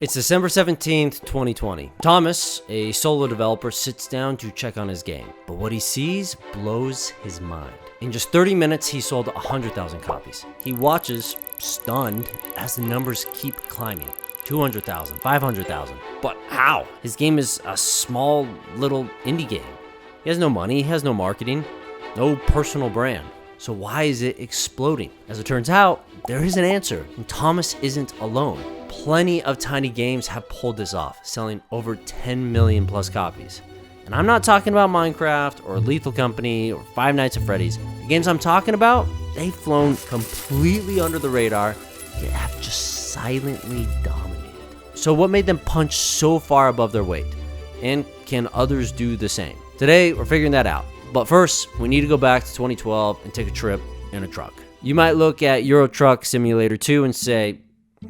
It's December 17th, 2020. Thomas, a solo developer, sits down to check on his game, but what he sees blows his mind. In just 30 minutes, he sold 100,000 copies. He watches, stunned, as the numbers keep climbing. 200,000, 500,000. But how? His game is a small, little indie game. He has no money, he has no marketing, no personal brand. So why is it exploding? As it turns out, there is an answer, and Thomas isn't alone. Plenty of tiny games have pulled this off, selling over 10 million plus copies. And I'm not talking about Minecraft or Lethal Company or Five Nights at Freddy's. The games I'm talking about, they've flown completely under the radar, yet have just silently dominated. So what made them punch so far above their weight? And can others do the same? Today, we're figuring that out. But first, we need to go back to 2012 and take a trip in a truck. You might look at Euro Truck Simulator 2 and say,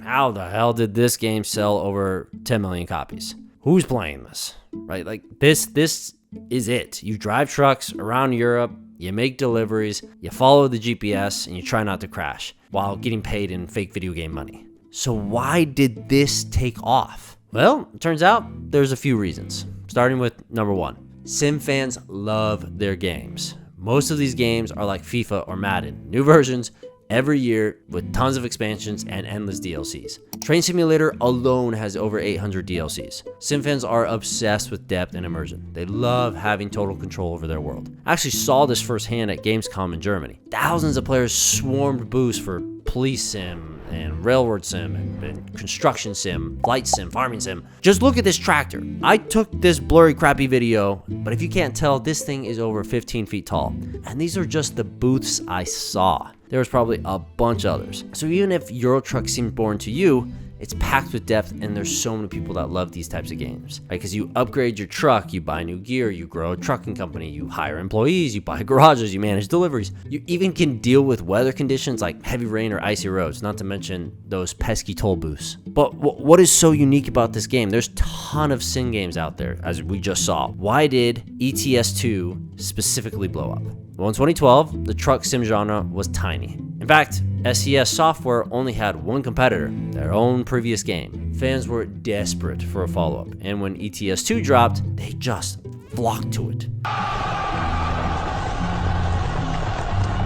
how the hell did this game sell over 10 million copies? Who's playing this? Right? Like this is it. You drive trucks around Europe, you make deliveries, you follow the GPS, and you try not to crash while getting paid in fake video game money. So why did this take off? Well, it turns out there's a few reasons. Starting with number one. Sim fans love their games. Most of these games are like FIFA or Madden. New versions every year with tons of expansions and endless DLCs. Train Simulator alone has over 800 DLCs. Sim fans are obsessed with depth and immersion. They love having total control over their world. I actually saw this firsthand at Gamescom in Germany. Thousands of players swarmed booths for police sim and railroad sim and construction sim, flight sim, farming sim. Just look at this tractor. I took this blurry, crappy video, but if you can't tell, this thing is over 15 feet tall. And these are just the booths I saw. There was probably a bunch of others. So even if Euro Truck seemed boring to you, it's packed with depth, and there's so many people that love these types of games. Right? Because you upgrade your truck, you buy new gear, you grow a trucking company, you hire employees, you buy garages, you manage deliveries. You even can deal with weather conditions like heavy rain or icy roads, not to mention those pesky toll booths. But what is so unique about this game? There's a ton of sim games out there, as we just saw. Why did ETS2 specifically blow up? Well, in 2012, the truck sim genre was tiny. In fact, SES Software only had one competitor, their own previous game. Fans were desperate for a follow-up, and when ETS2 dropped, they just flocked to it.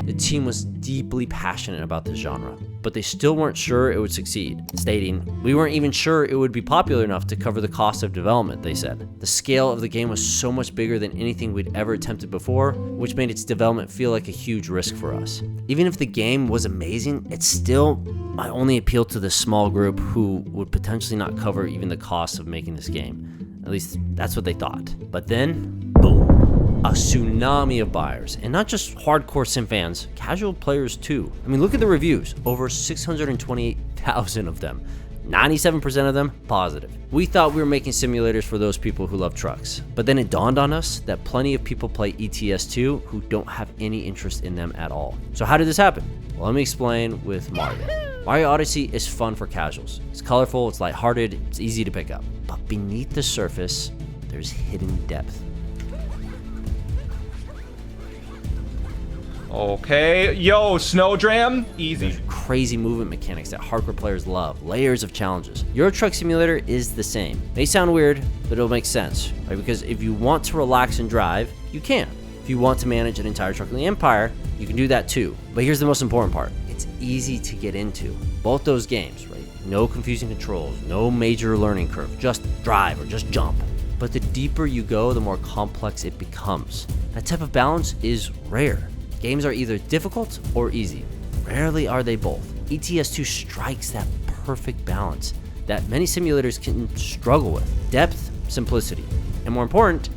The team was deeply passionate about this genre, but they still weren't sure it would succeed, stating, "We weren't even sure it would be popular enough to cover the cost of development," they said. The scale of the game was so much bigger than anything we'd ever attempted before, which made its development feel like a huge risk for us. Even if the game was amazing, it still might only appeal to this small group who would potentially not cover even the cost of making this game. At least that's what they thought. But then, boom. A tsunami of buyers, and not just hardcore sim fans, casual players too. I mean, look at the reviews, over 628,000 of them. 97% of them positive. We thought we were making simulators for those people who love trucks, but then it dawned on us that plenty of people play ETS2 who don't have any interest in them at all. So how did this happen? Well, let me explain with Mario. Mario Odyssey is fun for casuals. It's colorful, it's lighthearted, it's easy to pick up. But beneath the surface, there's hidden depth. Okay, yo, Snowdram, easy. There's crazy movement mechanics that hardcore players love, layers of challenges. Euro Truck Simulator is the same. May sound weird, but it'll make sense, right? Because if you want to relax and drive, you can. If you want to manage an entire trucking empire, you can do that too. But here's the most important part. It's easy to get into. Both those games, right? No confusing controls, no major learning curve, just drive or just jump. But the deeper you go, the more complex it becomes. That type of balance is rare. Games are either difficult or easy. Rarely are they both. ETS2 strikes that perfect balance that many simulators can struggle with. Depth, simplicity, and more important,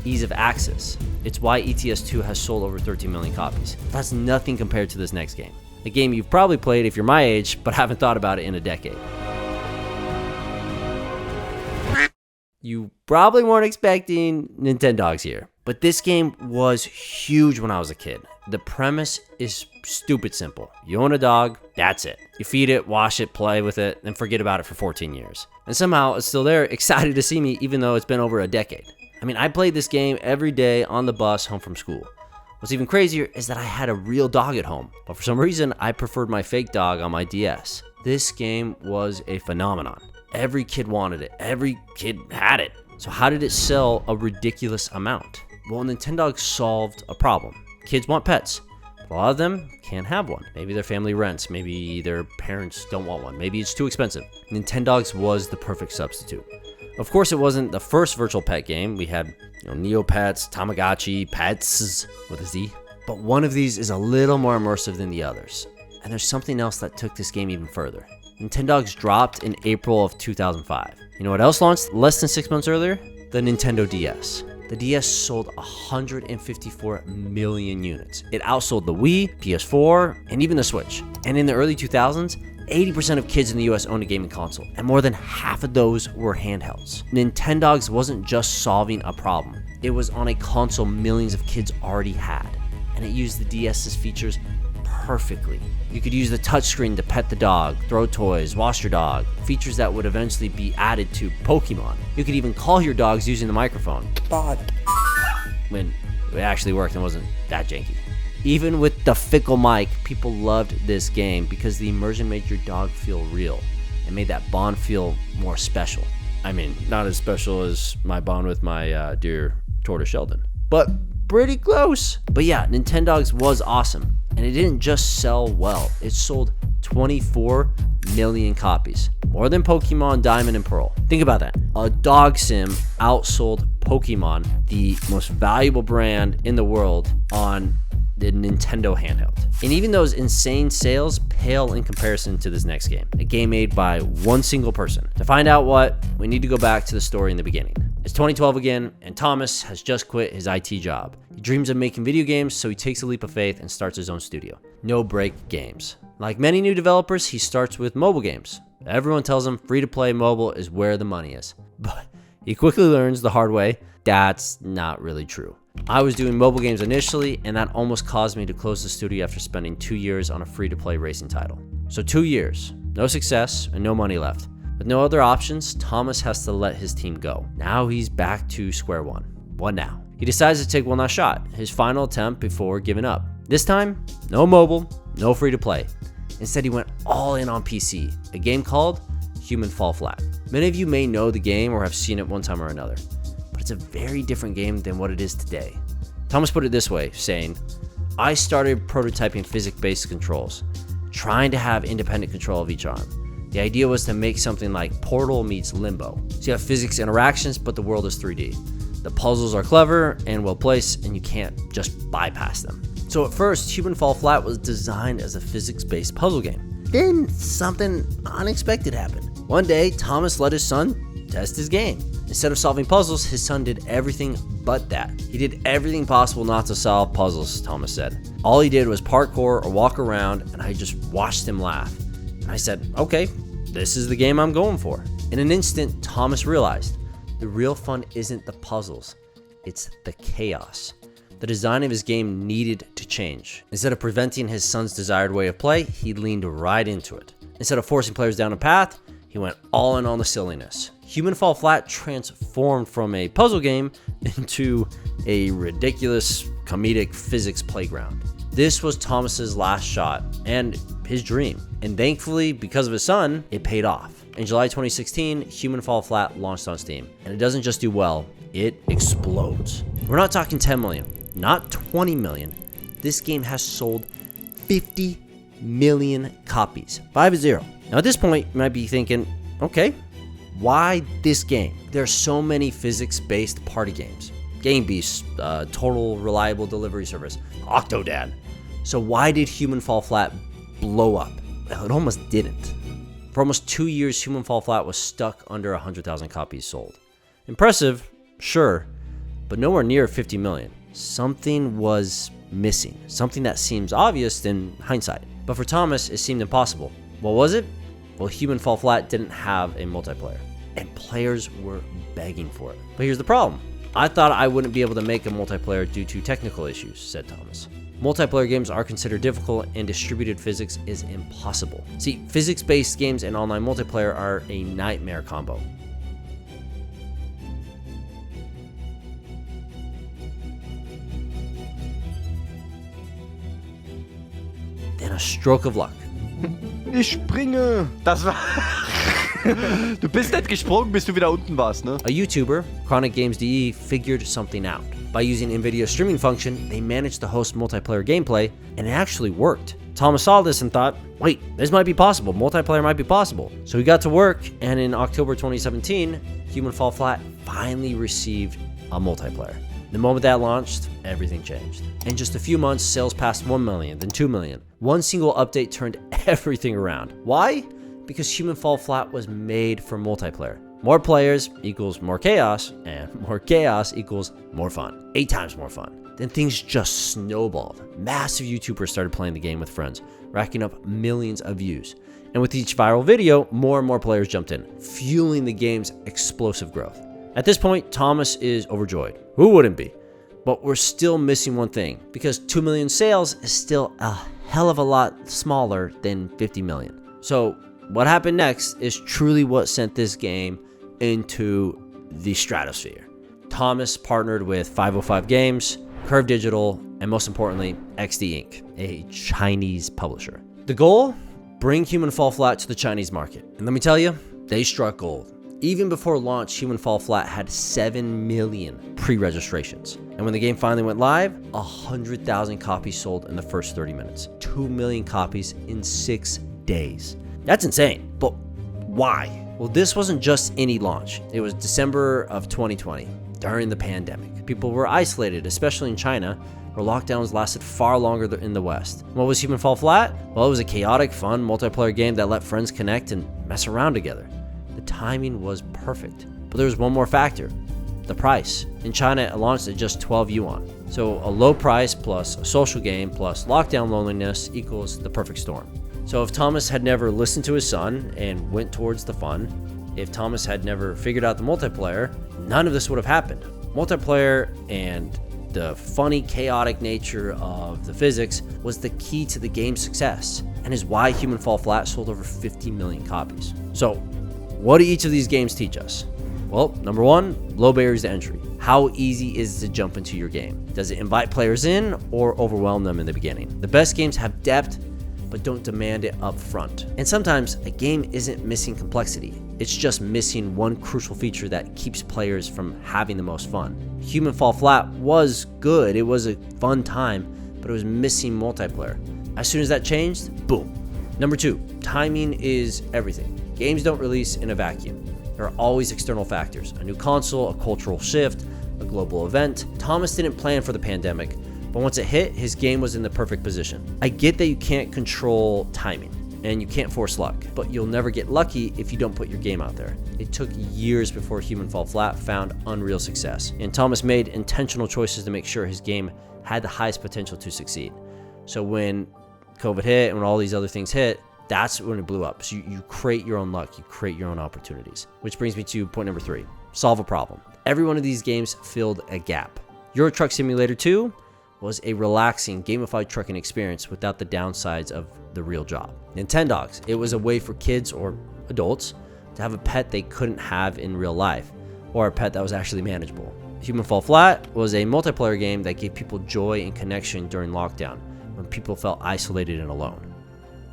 ease of access. It's why ETS2 has sold over 13 million copies. That's nothing compared to this next game. A game you've probably played if you're my age, but haven't thought about it in a decade. You probably weren't expecting Nintendogs here, but this game was huge when I was a kid. The premise is stupid simple. You own a dog, that's it. You feed it, wash it, play with it, and forget about it for 14 years. And somehow it's still there, excited to see me even though it's been over a decade. I mean, I played this game every day on the bus home from school. What's even crazier is that I had a real dog at home, but for some reason I preferred my fake dog on my DS. This game was a phenomenon. Every kid wanted it. Every kid had it. So how did it sell a ridiculous amount? Well, Nintendo solved a problem. Kids want pets. A lot of them can't have one. Maybe their family rents. Maybe their parents don't want one. Maybe it's too expensive. Nintendogs was the perfect substitute. Of course, it wasn't the first virtual pet game. We had Neopets, Tamagotchi, Pets with a Z. But one of these is a little more immersive than the others. And there's something else that took this game even further. Nintendogs dropped in April of 2005. You know what else launched less than 6 months earlier? The Nintendo DS. The DS sold 154 million units. It outsold the Wii, PS4, and even the Switch. And in the early 2000s, 80% of kids in the US owned a gaming console, and more than half of those were handhelds. Nintendogs wasn't just solving a problem. It was on a console millions of kids already had, and it used the DS's features perfectly. You could use the touchscreen to pet the dog, throw toys, wash your dog, features that would eventually be added to Pokemon. You could even call your dogs using the microphone. When it actually worked and wasn't that janky. Even with the fickle mic, people loved this game because the immersion made your dog feel real and made that bond feel more special. I mean, not as special as my bond with my dear tortoise Sheldon, but pretty close. But yeah, Nintendogs was awesome. And it didn't just sell well, it sold 24 million copies. More than Pokemon Diamond and Pearl. Think about that. A dog sim outsold Pokemon, the most valuable brand in the world, on the Nintendo handheld. And even those insane sales pale in comparison to this next game. A game made by one single person. To find out what, we need to go back to the story in the beginning. It's 2012 again, and Thomas has just quit his IT job. He dreams of making video games, so he takes a leap of faith and starts his own studio. No Break Games. Like many new developers, he starts with mobile games. Everyone tells him free-to-play mobile is where the money is. But he quickly learns the hard way, that's not really true. I was doing mobile games initially, and that almost caused me to close the studio after spending 2 years on a free-to-play racing title. So 2 years, no success, and no money left. With no other options, Thomas has to let his team go. Now he's back to square one. What now? He decides to take one last shot, his final attempt before giving up. This time, no mobile, no free-to-play. Instead, he went all in on PC, a game called Human Fall Flat. Many of you may know the game or have seen it one time or another, but it's a very different game than what it is today. Thomas put it this way, saying, I started prototyping physics-based controls, trying to have independent control of each arm. The idea was to make something like Portal meets Limbo. So you have physics interactions, but the world is 3D. The puzzles are clever and well placed, and you can't just bypass them. So at first, Human Fall Flat was designed as a physics-based puzzle game. Then something unexpected happened. One day, Thomas let his son test his game. Instead of solving puzzles, his son did everything but that. He did everything possible not to solve puzzles, Thomas said. All he did was parkour or walk around, and I just watched him laugh. And I said, okay, this is the game I'm going for. In an instant, Thomas realized the real fun isn't the puzzles, it's the chaos. The design of his game needed to change. Instead of preventing his son's desired way of play, he leaned right into it. Instead of forcing players down a path, he went all in on the silliness. Human Fall Flat transformed from a puzzle game into a ridiculous comedic physics playground. This was Thomas's last shot and his dream. And thankfully, because of his son, it paid off. In July 2016, Human Fall Flat launched on Steam. And it doesn't just do well, it explodes. We're not talking 10 million, not 20 million. This game has sold 50 million copies. 50. Now at this point, you might be thinking, okay, why this game? There are so many physics-based party games. Game Beast, Total Reliable Delivery Service, Octodad. So why did Human Fall Flat blow up? Well, it almost didn't. For almost 2 years, Human Fall Flat was stuck under 100,000 copies sold. Impressive, sure, but nowhere near 50 million. Something was missing, something that seems obvious in hindsight. But for Thomas, it seemed impossible. What was it? Well, Human Fall Flat didn't have a multiplayer, and players were begging for it. But here's the problem. I thought I wouldn't be able to make a multiplayer due to technical issues, said Thomas. Multiplayer games are considered difficult, and distributed physics is impossible. See, physics-based games and online multiplayer are a nightmare combo. Then a stroke of luck. Ich springe. Das war. Du bist nicht gesprungen, bis du wieder unten warst, ne? A YouTuber, ChronicGamesDE, figured something out. By using NVIDIA's streaming function, they managed to host multiplayer gameplay, and it actually worked. Thomas saw this and thought, wait, this might be possible. Multiplayer might be possible. So he got to work, and in October 2017, Human Fall Flat finally received a multiplayer. The moment that launched, everything changed. In just a few months, sales passed 1 million, then 2 million. One single update turned everything around. Why? Because Human Fall Flat was made for multiplayer. More players equals more chaos, and more chaos equals more fun. 8 times more fun. Then things just snowballed. Massive YouTubers started playing the game with friends, racking up millions of views. And with each viral video, more and more players jumped in, fueling the game's explosive growth. At this point, Thomas is overjoyed. Who wouldn't be? But we're still missing one thing, because 2 million sales is still a hell of a lot smaller than 50 million. So what happened next is truly what sent this game into the stratosphere. Thomas partnered with 505 Games, Curve Digital, and most importantly, XD Inc., a Chinese publisher. The goal? Bring Human Fall Flat to the Chinese market. And let me tell you, they struck gold. Even before launch, Human Fall Flat had 7 million pre-registrations. And when the game finally went live, 100,000 copies sold in the first 30 minutes. 2 million copies in 6 days. That's insane, but why? Well, this wasn't just any launch. It was December of 2020, during the pandemic. People were isolated, especially in China, where lockdowns lasted far longer in the West. What was Human Fall Flat? Well, it was a chaotic, fun, multiplayer game that let friends connect and mess around together. The timing was perfect. But there was one more factor, the price. In China, it launched at just 12 yuan. So a low price plus a social game plus lockdown loneliness equals the perfect storm. So if Thomas had never listened to his son and went towards the fun, if Thomas had never figured out the multiplayer, none of this would have happened. Multiplayer and the funny, chaotic nature of the physics was the key to the game's success and is why Human Fall Flat sold over 50 million copies. So what do each of these games teach us? Well, number one, low barriers to entry. How easy is it to jump into your game? Does it invite players in or overwhelm them in the beginning? The best games have depth, but don't demand it up front. And sometimes a game isn't missing complexity. It's just missing one crucial feature that keeps players from having the most fun. Human Fall Flat was good. It was a fun time, but it was missing multiplayer. As soon as that changed, boom. Number two, timing is everything. Games don't release in a vacuum. There are always external factors, a new console, a cultural shift, a global event. Thomas didn't plan for the pandemic, but once it hit, his game was in the perfect position. I get that you can't control timing and you can't force luck, but you'll never get lucky if you don't put your game out there. It took years before Human Fall Flat found unreal success, and Thomas made intentional choices to make sure his game had the highest potential to succeed. So when COVID hit and when all these other things hit, that's when it blew up. So you create your own luck, you create your own opportunities. Which brings me to point number 3, solve a problem. Every one of these games filled a gap. Euro Truck Simulator 2 was a relaxing, gamified trucking experience without the downsides of the real job. Nintendogs, it was a way for kids or adults to have a pet they couldn't have in real life, or a pet that was actually manageable. Human Fall Flat was a multiplayer game that gave people joy and connection during lockdown, when people felt isolated and alone.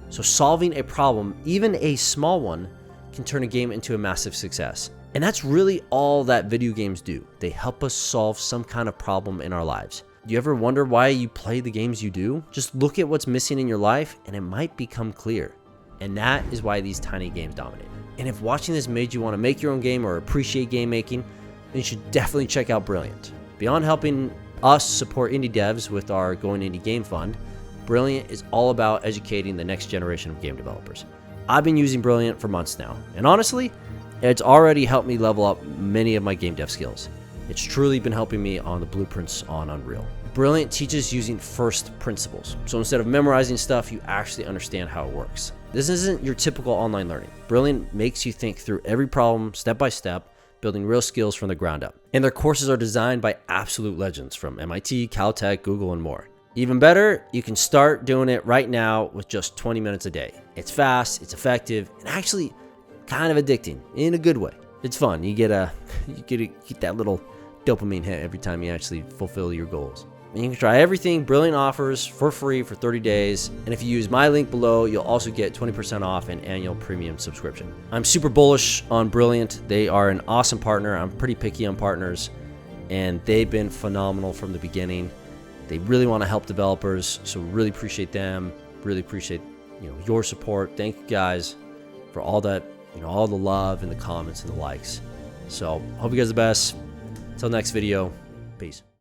So solving a problem, even a small one, can turn a game into a massive success. And that's really all that video games do. They help us solve some kind of problem in our lives. Do you ever wonder why you play the games you do? Just look at what's missing in your life and it might become clear. And that is why these tiny games dominate. And if watching this made you want to make your own game or appreciate game making, then you should definitely check out Brilliant. Beyond helping us support indie devs with our Going Indie Game Fund, Brilliant is all about educating the next generation of game developers. I've been using Brilliant for months now, and honestly, it's already helped me level up many of my game dev skills. It's truly been helping me on the blueprints on Unreal. Brilliant teaches using first principles. So instead of memorizing stuff, you actually understand how it works. This isn't your typical online learning. Brilliant makes you think through every problem step by step, building real skills from the ground up. And their courses are designed by absolute legends from MIT, Caltech, Google, and more. Even better, you can start doing it right now with just 20 minutes a day. It's fast, it's effective, and actually kind of addicting in a good way. It's fun. You get that little dopamine hit every time you actually fulfill your goals. And you can try everything, Brilliant offers for free for 30 days. And if you use my link below, you'll also get 20% off an annual premium subscription. I'm super bullish on Brilliant. They are an awesome partner. I'm pretty picky on partners, and they've been phenomenal from the beginning. They really want to help developers, so really appreciate them. Really appreciate, your support. Thank you guys for all that, all the love and the comments and the likes. So hope you guys are the best. Until next video, peace.